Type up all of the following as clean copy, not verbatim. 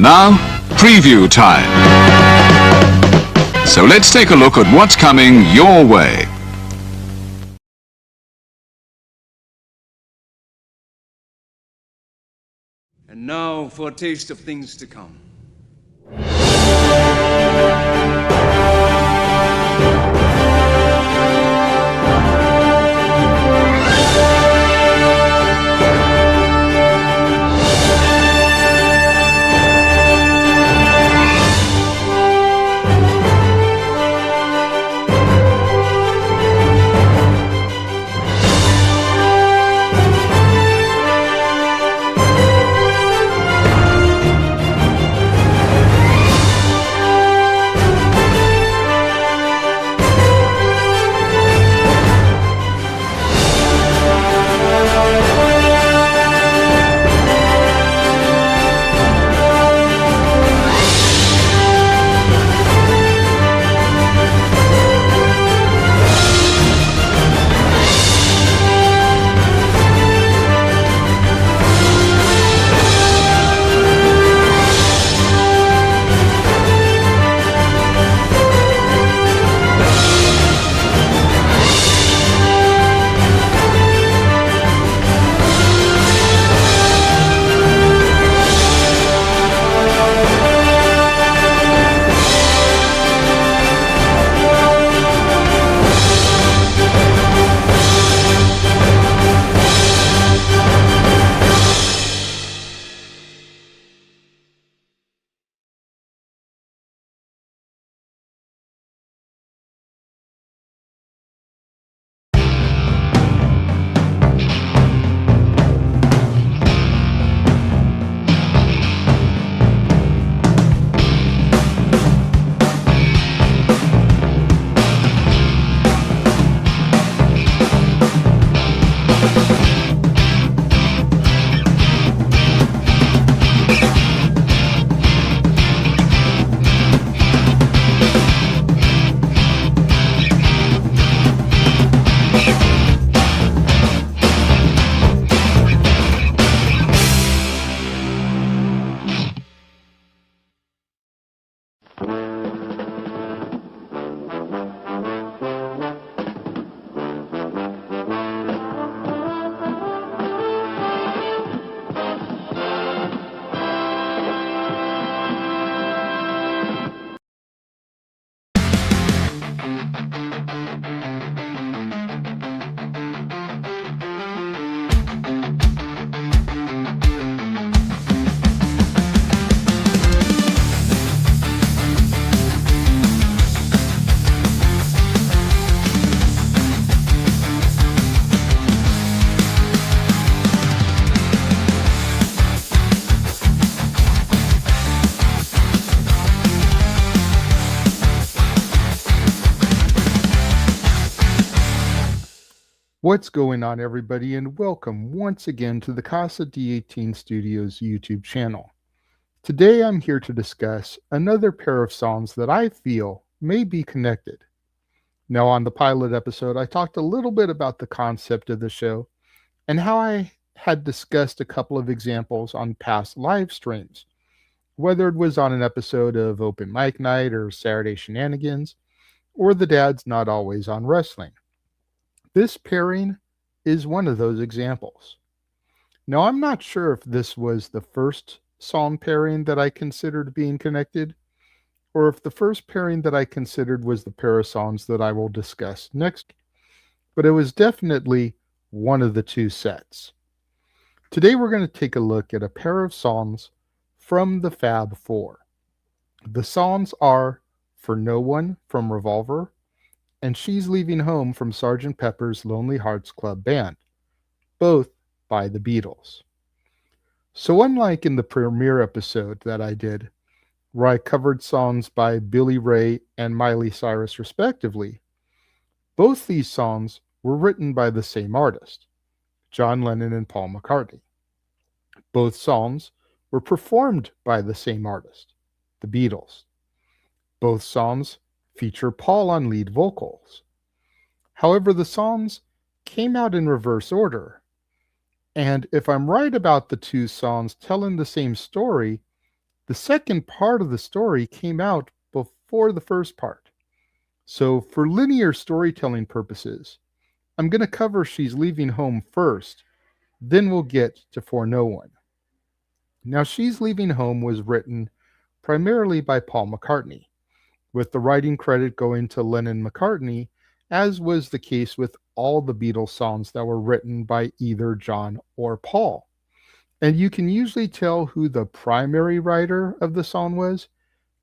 Now, preview time. So let's take a look at what's coming your way. And now for a taste of things to come. What's going on, everybody, and welcome once again to the Casa D18 Studios YouTube channel. Today I'm here to discuss another pair of songs that I feel may be connected. Now, on the pilot episode, I talked a little bit about the concept of the show and how I had discussed a couple of examples on past live streams, whether it was on an episode of Open Mic Night or Saturday Shenanigans, or The Dad's Not Always on Wrestling. This pairing is one of those examples. Now, I'm not sure if this was the first song pairing that I considered being connected, or if the first pairing that I considered was the pair of songs that I will discuss next, but it was definitely one of the two sets. Today we're going to take a look at a pair of songs from the Fab Four. The songs are For No One from Revolver and She's Leaving Home from Sgt. Pepper's Lonely Hearts Club Band, both by the Beatles. So unlike in the premiere episode that I did, where I covered songs by Billy Ray and Miley Cyrus respectively, both these songs were written by the same artist, John Lennon and Paul McCartney. Both songs were performed by the same artist, the Beatles. Both songs feature Paul on lead vocals. However, the songs came out in reverse order, and if I'm right about the two songs telling the same story, The second part of the story came out before the first part. So, for linear storytelling purposes, I'm going to cover She's Leaving Home first, then we'll get to For No One. Now, She's Leaving Home was written primarily by Paul McCartney, with the writing credit going to Lennon-McCartney, as was the case with all the Beatles songs that were written by either John or Paul. And you can usually tell who the primary writer of the song was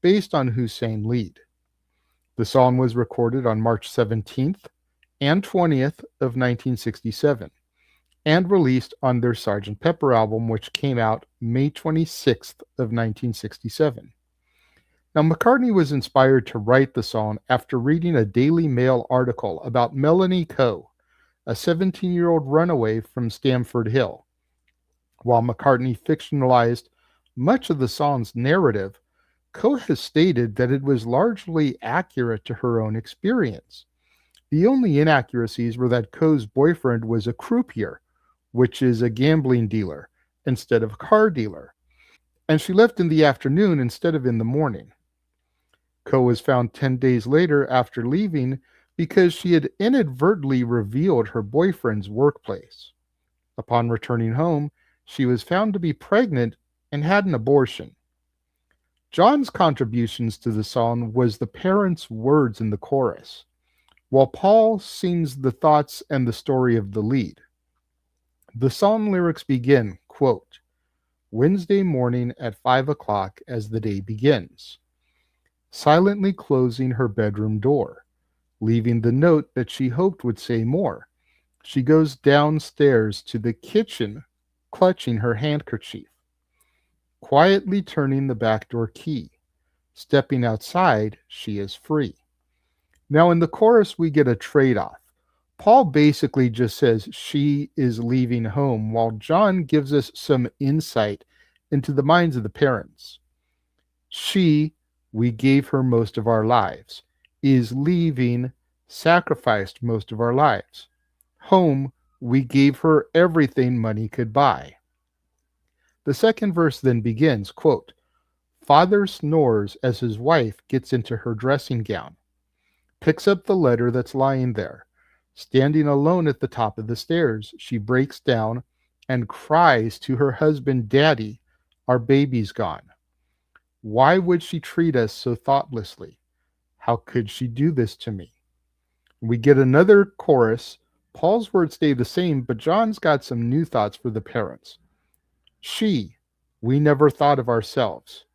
based on who sang lead. The song was recorded on March 17th and 20th of 1967 and released on their Sgt. Pepper album, which came out May 26th of 1967. Now, McCartney was inspired to write the song after reading a Daily Mail article about Melanie Coe, a 17-year-old runaway from Stamford Hill. While McCartney fictionalized much of the song's narrative, Coe has stated that it was largely accurate to her own experience. The only inaccuracies were that Coe's boyfriend was a croupier, which is a gambling dealer, instead of a car dealer, and she left in the afternoon instead of in the morning. Coe was found 10 days later after leaving because she had inadvertently revealed her boyfriend's workplace. Upon returning home, she was found to be pregnant and had an abortion. John's contributions to the song was the parents' words in the chorus, while Paul sings the thoughts and the story of the lead. The song lyrics begin, quote, "Wednesday morning at 5 o'clock as the day begins," silently closing her bedroom door, leaving the note that she hoped would say more. She goes downstairs to the kitchen, clutching her handkerchief, quietly turning the back door key. Stepping outside, she is free. Now, in the chorus, we get a trade-off. Paul basically just says she is leaving home, while John gives us some insight into the minds of the parents. She, we gave her most of our lives, is leaving, sacrificed most of our lives. Home, we gave her everything money could buy. The second verse then begins, quote, "Father snores as his wife gets into her dressing gown, picks up the letter that's lying there. Standing alone at the top of the stairs, she breaks down and cries to her husband, 'Daddy, our baby's gone.' Why would she treat us so thoughtlessly? How could she do this to me?" We get another chorus. Paul's words stay the same, but John's got some new thoughts for the parents. She, we never thought of ourselves,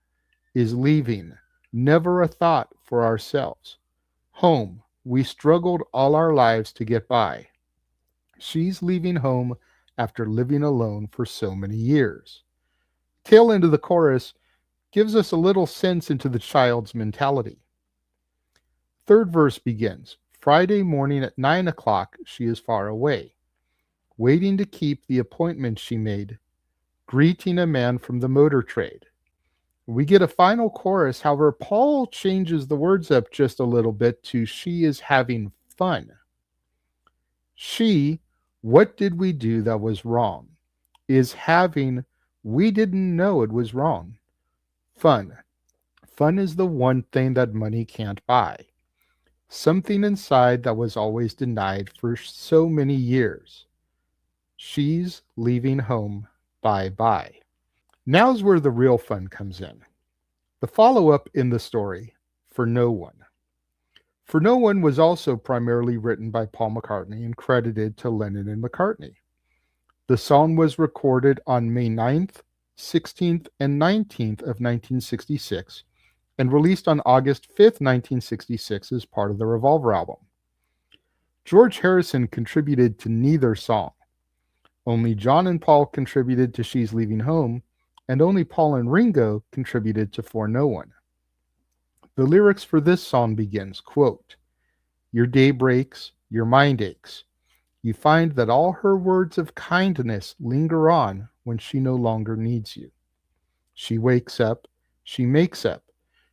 is leaving, never a thought for ourselves. Home, we struggled all our lives to get by. She's leaving home after living alone for so many years. Tail end of the chorus gives us a little sense into the child's mentality. Third verse begins, "Friday morning at 9 o'clock, she is far away, waiting to keep the appointment she made, greeting a man from the motor trade." We get a final chorus. However, Paul changes the words up just a little bit to "she is having fun." She, what did we do that was wrong, is having, we didn't know it was wrong, fun. Fun is the one thing that money can't buy. Something inside that was always denied for so many years. She's leaving home. Bye-bye. Now's where the real fun comes in. The follow-up in the story, For No One. For No One was also primarily written by Paul McCartney and credited to Lennon and McCartney. The song was recorded on May 9th, 16th, and 19th of 1966 and released on August 5th, 1966 as part of the Revolver album. George Harrison contributed to neither song. Only John and Paul contributed to She's Leaving Home, and only Paul and Ringo contributed to For No One. The lyrics for this song begins, quote, "Your day breaks, your mind aches. You find that all her words of kindness linger on when she no longer needs you. She wakes up, she makes up.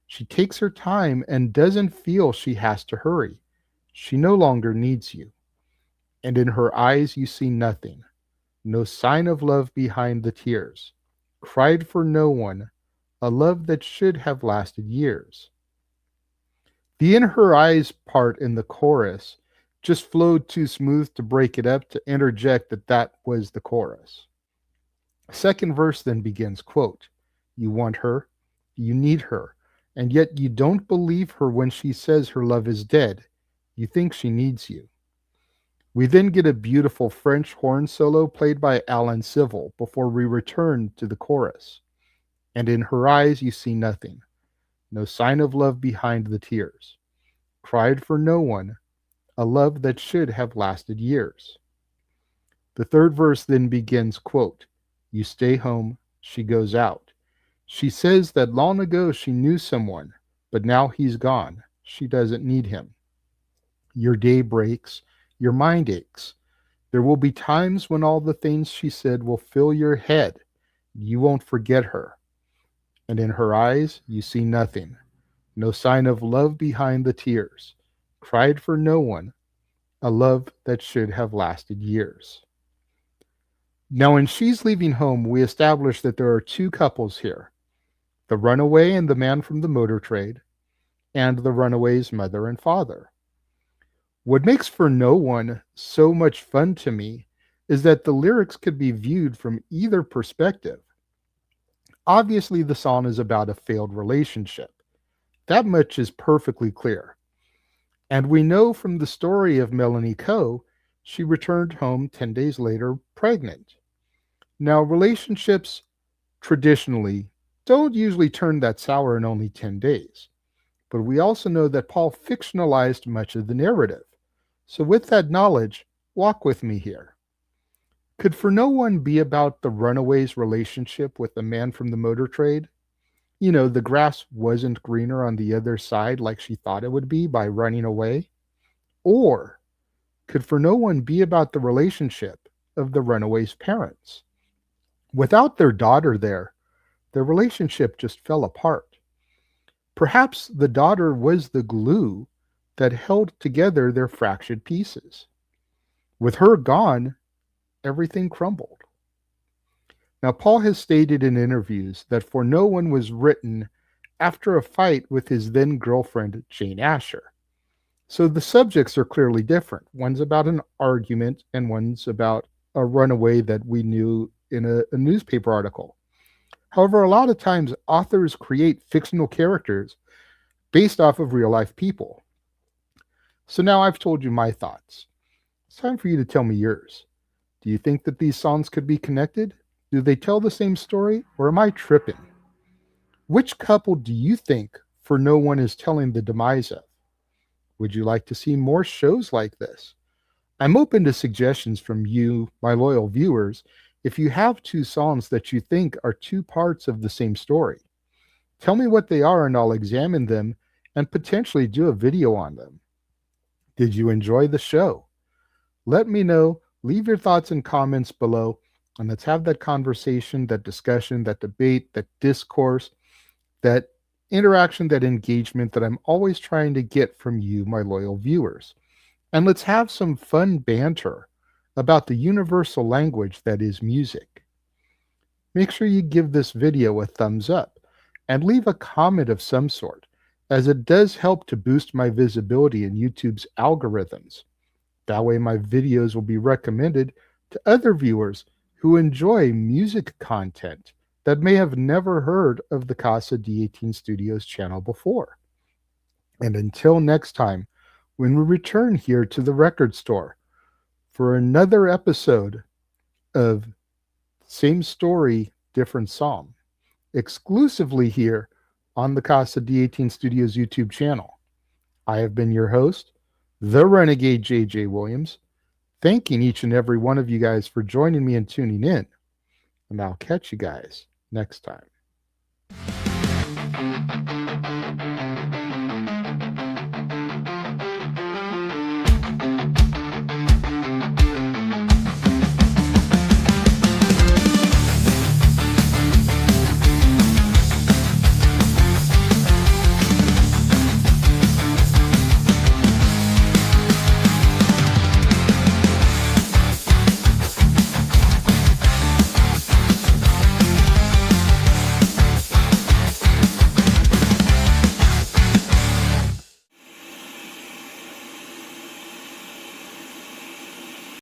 She takes her time and doesn't feel she has to hurry. She no longer needs you. And in her eyes you see nothing, no sign of love behind the tears. Cried for no one, a love that should have lasted years. The in her eyes part in the chorus just flowed too smooth to break it up to interject that that was the chorus. Second verse then begins, quote, "You want her, you need her, and yet you don't believe her when she says her love is dead. You think she needs you." We then get a beautiful French horn solo played by Alan Civil before we return to the chorus. "And in her eyes you see nothing, no sign of love behind the tears. Cried for no one, a love that should have lasted years." The third verse then begins, quote, "You stay home, she goes out. She says that long ago she knew someone, but now he's gone. She doesn't need him. Your day breaks, your mind aches. There will be times when all the things she said will fill your head. You won't forget her. And in her eyes you see nothing, no sign of love behind the tears. Cried for no one, a love that should have lasted years." Now, in She's Leaving Home, we establish that there are two couples here, the runaway and the man from the motor trade, and the runaway's mother and father. What makes For No One so much fun to me is that the lyrics could be viewed from either perspective. Obviously, the song is about a failed relationship. That much is perfectly clear. And we know from the story of Melanie Coe, she returned home 10 days later pregnant. Now, relationships traditionally don't usually turn that sour in only 10 days. But we also know that Paul fictionalized much of the narrative. So with that knowledge, walk with me here. Could For No One be about the runaway's relationship with the man from the motor trade? You know, the grass wasn't greener on the other side like she thought it would be by running away? Or could For No One be about the relationship of the runaway's parents? Without their daughter there, their relationship just fell apart. Perhaps the daughter was the glue that held together their fractured pieces. With her gone, everything crumbled. Now, Paul has stated in interviews that For No One was written after a fight with his then girlfriend, Jane Asher. So the subjects are clearly different. One's about an argument, and one's about a runaway that we knew in a newspaper article. However, a lot of times authors create fictional characters based off of real life people. So now I've told you my thoughts. It's time for you to tell me yours. Do you think that these songs could be connected? Do they tell the same story, or am I tripping? Which couple do you think For No One is telling the demise of? Would you like to see more shows like this? I'm open to suggestions from you, my loyal viewers, if you have two songs that you think are two parts of the same story. Tell me what they are and I'll examine them and potentially do a video on them. Did you enjoy the show? Let me know. Leave your thoughts and comments below, and let's have that conversation, that discussion, that debate, that discourse, that interaction, that engagement that I'm always trying to get from you, my loyal viewers. And let's have some fun banter about the universal language that is music. Make sure you give this video a thumbs up and leave a comment of some sort, as it does help to boost my visibility in YouTube's algorithms. That way my videos will be recommended to other viewers who enjoy music content that may have never heard of the Casa D18 Studios channel before. And until next time, when we return here to the record store for another episode of Same Story, Different Song, exclusively here on the Casa D18 Studios YouTube channel. I have been your host, the Renegade J.J. Williams, thanking each and every one of you guys for joining me and tuning in. And I'll catch you guys next time.